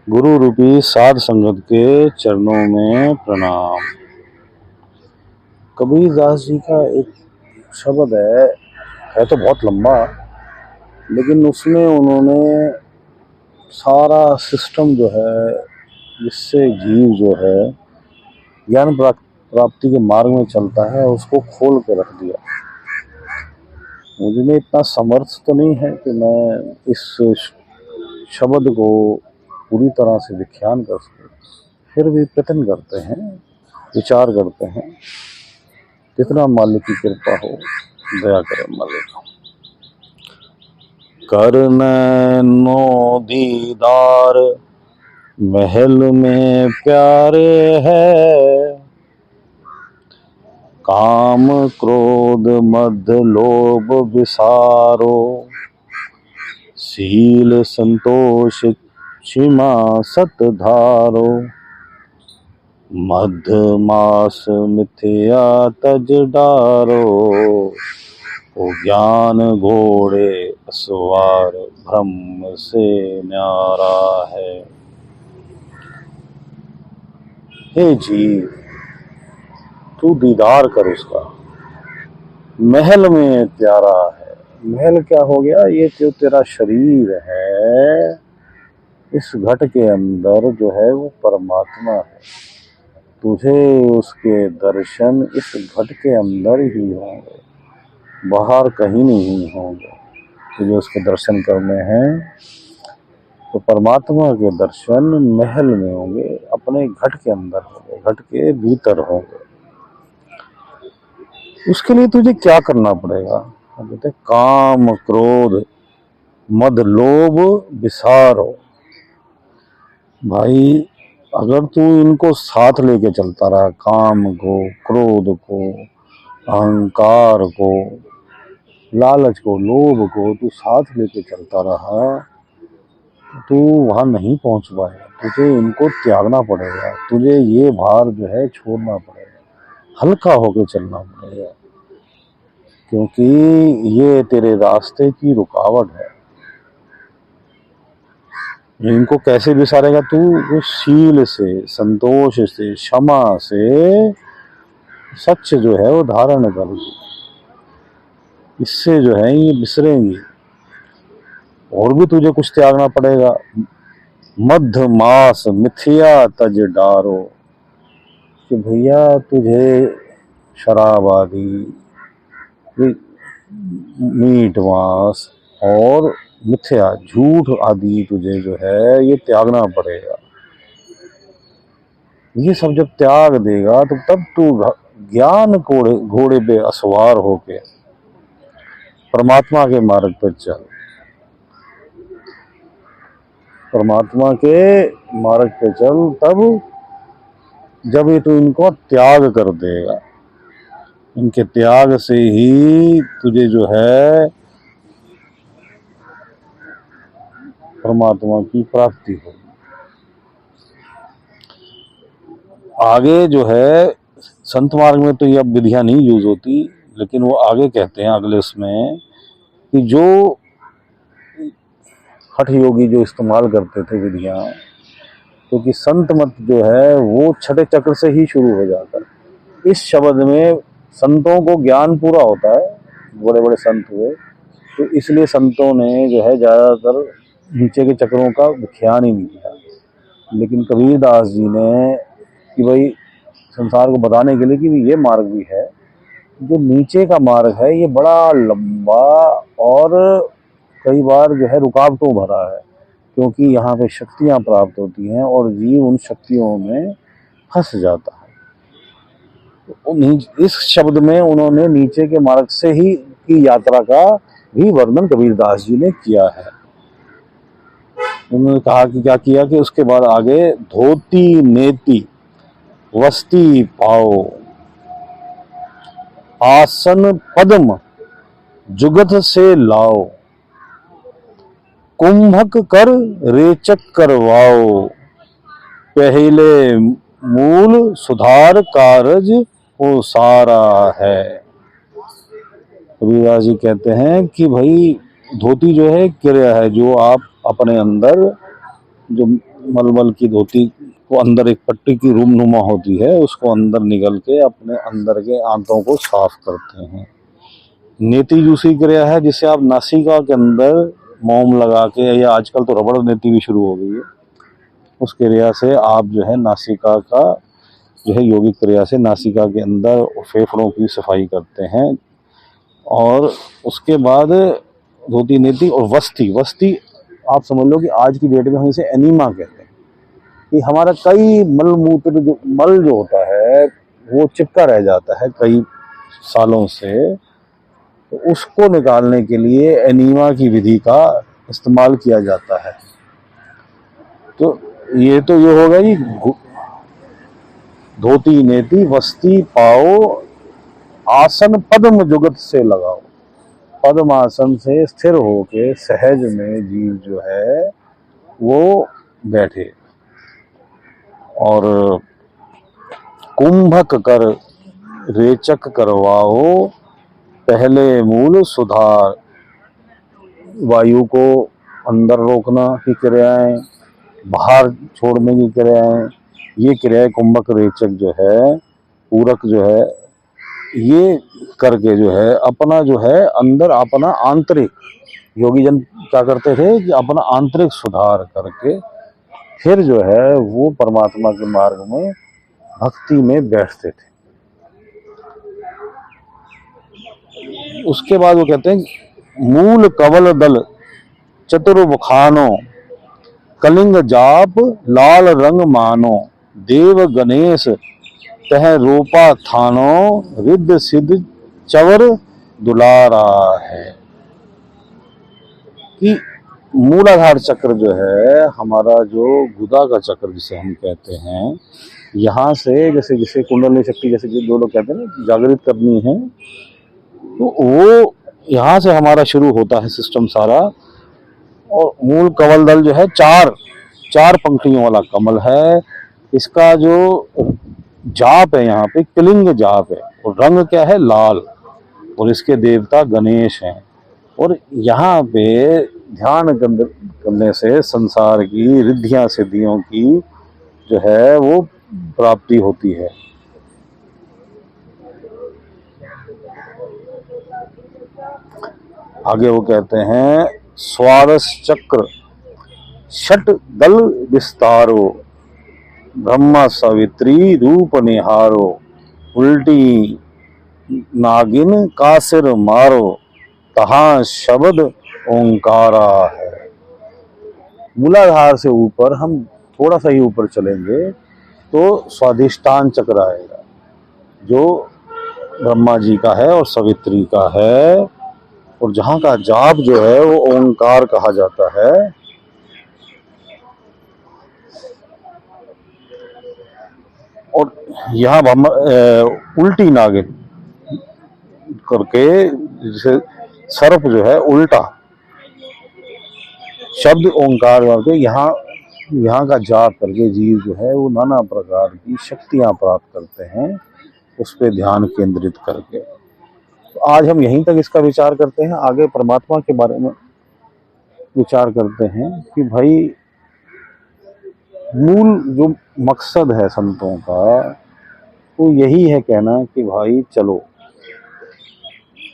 गुरु रूपी साध संगत के चरणों में प्रणाम। कबीरदास जी का एक शब्द है तो बहुत लंबा, लेकिन उसमें उन्होंने सारा सिस्टम जो है जिससे जीव जो है ज्ञान प्राप्ति के मार्ग में चलता है उसको खोल के रख दिया। मुझे में इतना समर्थ तो नहीं है कि मैं इस शब्द को पूरी तरह से व्याख्यान कर सकूं, फिर भी प्रयत्न करते हैं, विचार करते हैं। जितना मालिक की कृपा हो, दया करे मालिक। करनैनो दीदार महल में प्यारे है, काम क्रोध मद लोभ विसारो, शील संतोष क्षमा सत धारो, मध मास मिथ्या तज डारो, ओ ज्ञान घोड़े असवार ब्रह्म से न्यारा है। हे जीव, तू दीदार कर उसका। महल में प्यारा है। महल क्या हो गया? ये जो तेरा शरीर है, इस घट के अंदर जो है वो परमात्मा है। तुझे उसके दर्शन इस घट के अंदर ही होंगे, बाहर कहीं नहीं होंगे। तुझे उसके दर्शन करने हैं तो परमात्मा के दर्शन महल में होंगे, अपने घट के अंदर होंगे, घट के भीतर होंगे। उसके लिए तुझे क्या करना पड़ेगा? कहते काम क्रोध मद लोभ विसारो। भाई, अगर तू इनको साथ लेके चलता रहा, काम को, क्रोध को, अहंकार को, लालच को, लोभ को तू साथ लेके चलता रहा तो तू वहां नहीं पहुंच पाएगा। तुझे इनको त्यागना पड़ेगा, तुझे ये भार जो है छोड़ना पड़ेगा, हल्का होके चलना पड़ेगा, क्योंकि ये तेरे रास्ते की रुकावट है। इनको कैसे विसारेगा तू? वो शील से, संतोष से, क्षमा से सच जो है वो धारण करेगी। इससे जो है ये विसरेंगी। और भी तुझे कुछ त्यागना पड़ेगा। मध्य मास मिथ्या तज डारो, कि भैया तुझे शराब आदि, मीट मांस और मिथ्या झूठ आदि तुझे जो है ये त्यागना पड़ेगा। ये सब जब त्याग देगा तो तब तू ज्ञान घोड़े पे असवार होके परमात्मा के मार्ग पर चल। परमात्मा के मार्ग पे चल, तब जब ये तू इनको त्याग कर देगा। इनके त्याग से ही तुझे जो है परमात्मा की प्राप्ति होगी। आगे जो है संत मार्ग में तो ये अब विधियां नहीं यूज होती, लेकिन वो आगे कहते हैं अगले उसमें कि जो हठ योगी जो इस्तेमाल करते थे विधियां, क्योंकि संत मत जो है वो छठे चक्र से ही शुरू हो जाता है। इस शब्द में संतों को ज्ञान पूरा होता है, बड़े बड़े संत हुए, तो इसलिए संतों ने जो है ज्यादातर नीचे के चक्रों का ख्याल ही नहीं किया। लेकिन कबीरदास जी ने कि भाई संसार को बताने के लिए कि ये मार्ग भी है, जो नीचे का मार्ग है ये बड़ा लंबा और कई बार जो है रुकावटों भरा है, क्योंकि यहाँ पे शक्तियाँ प्राप्त होती हैं और जीव उन शक्तियों में फंस जाता है। तो इस शब्द में उन्होंने नीचे के मार्ग से ही की यात्रा का भी वर्णन कबीरदास जी ने किया है। उन्होंने कहा कि क्या किया कि उसके बाद आगे धोती नेति वस्ती पाओ, आसन पद्म जुगत से लाओ, कुंभक कर रेचक करवाओ, पहले मूल सुधार कारज वो सारा है। कबीरदास जी कहते हैं कि भाई धोती जो है क्रिया है, जो आप अपने अंदर जो मलमल की धोती को अंदर एक पट्टी की रूमनुमा होती है, उसको अंदर निगल के अपने अंदर के आंतों को साफ करते हैं। नेति दूसरी क्रिया है जिसे आप नासिका के अंदर मोम लगा के, या आजकल तो रबड़ नेति भी शुरू हो गई है, उस क्रिया से आप जो है नासिका का जो है यौगिक क्रिया से नासिका के अंदर फेफड़ों की सफाई करते हैं। और उसके बाद धोती नेति और वस्ती। वस्ती आप समझ लो कि आज की डेट में हम इसे एनीमा कहते हैं, कि हमारा कई मल मूत्र जो मल जो होता है वो चिपका रह जाता है कई सालों से, तो उसको निकालने के लिए एनीमा की विधि का इस्तेमाल किया जाता है। तो ये हो गई धोती नेति, वस्ती पाओ, आसन पद्म जुगत से लगाओ। पद्म आसन से स्थिर होके सहज में जीव जो है वो बैठे। और कुंभक कर रेचक करवाओ, पहले मूल सुधार। वायु को अंदर रोकना की क्रियाएं, बाहर छोड़ने की क्रियाएं, ये क्रियाएं कुंभक रेचक जो है, पूरक जो है, ये करके जो है अपना जो है अंदर अपना आंतरिक, योगी जन क्या करते थे कि अपना आंतरिक सुधार करके फिर जो है वो परमात्मा के मार्ग में भक्ति में बैठते थे। उसके बाद वो कहते हैं मूल कवल दल चतुर्मुखानो, कलिंग जाप लाल रंग मानो, देव गणेश तह रूपा थानो, रिद्ध सिद्ध चवर दुलारा है। कि मूलाधार चक्र जो है हमारा, जो गुदा का चक्र जिसे हम कहते हैं, यहाँ से जैसे जिसे कुंडली शक्ति जैसे जो लोग कहते हैं ना जागृत करनी है, तो वो यहाँ से हमारा शुरू होता है सिस्टम सारा। और मूल कमल दल जो है चार पंक्तियों वाला कमल है। इसका जो जाप है यहाँ पे कलिंग जाप है, और रंग क्या है लाल, और इसके देवता गणेश हैं। और यहाँ पे ध्यान करने से संसार की रिद्धियां सिद्धियों की जो है वो प्राप्ति होती है। आगे वो कहते हैं स्वादस चक्र षट दल विस्तारो, ब्रह्मा सवित्री रूप निहारो, उल्टी नागिन का सिर मारो, तहां शब्द ओंकारा है। मूलाधार से ऊपर हम थोड़ा सा ही ऊपर चलेंगे तो स्वाधिष्ठान चक्र आएगा, जो ब्रह्मा जी का है और सवित्री का है, और जहाँ का जाप जो है वो ओंकार कहा जाता है। और यहाँ उल्टी नागिन करके जैसे सर्प जो है उल्टा शब्द ओंकार करके यहाँ का जाप करके जीव जो है वो नाना प्रकार की शक्तियां प्राप्त करते हैं, उस पर ध्यान केंद्रित करके। तो आज हम यहीं तक इसका विचार करते हैं। आगे परमात्मा के बारे में विचार करते हैं कि भाई मूल जो मकसद है संतों का वो यही है कहना कि भाई चलो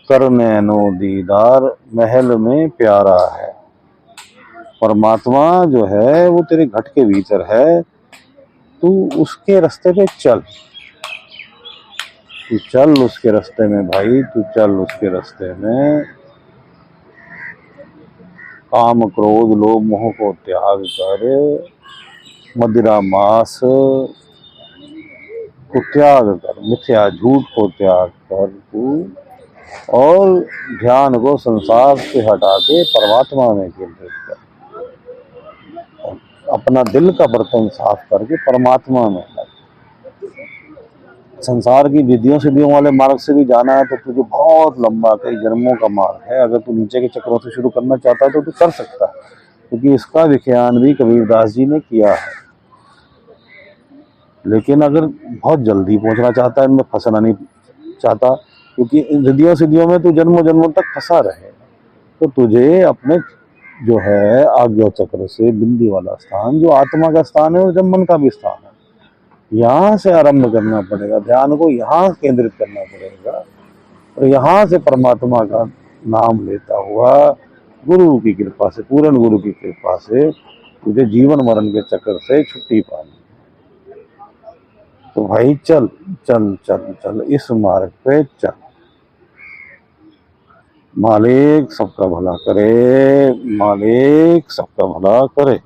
कर नैनो दीदार महल में प्यारा है। परमात्मा जो है वो तेरे घट के भीतर है, तू उसके रास्ते पे चल, तू चल उसके रास्ते में भाई, तू चल उसके रास्ते में। काम क्रोध लोभ मोह को त्याग कर, मदिरा मांस को त्याग कर, मिथ्या झूठ को त्याग कर तू, और ध्यान को संसार से हटा के परमात्मा में केंद्रित कर, अपना दिल का बर्तन साफ करके परमात्मा में लग। संसार की विधियों सिद्धियों वाले मार्ग से भी जाना है तो तुझे बहुत लंबा कई जन्मों का मार्ग है। अगर तू नीचे के चक्रों से शुरू करना चाहता है तो तू कर सकता है, क्योंकि इसका विख्यान भी कबीरदास जी ने किया है। लेकिन अगर बहुत जल्दी पहुंचना चाहता है, इनमें फंसना नहीं चाहता, क्योंकि इन रिद्धियों सिद्धियों में तू जन्मों जन्मों तक फंसा रहे, तो तुझे अपने जो है आज्ञा चक्र से बिंदी वाला स्थान, जो आत्मा का स्थान है और जब मन का भी स्थान है, यहाँ से आरंभ करना पड़ेगा, ध्यान को यहाँ केंद्रित करना पड़ेगा और यहाँ से परमात्मा का नाम लेता हुआ गुरु की कृपा से, पूर्ण गुरु की कृपा से तुझे जीवन मरण के चक्कर से छुट्टी पानी। तो भाई चल चल चल चल इस मार्ग पे चल। मालिक सबका भला करे, मालिक सबका भला करे।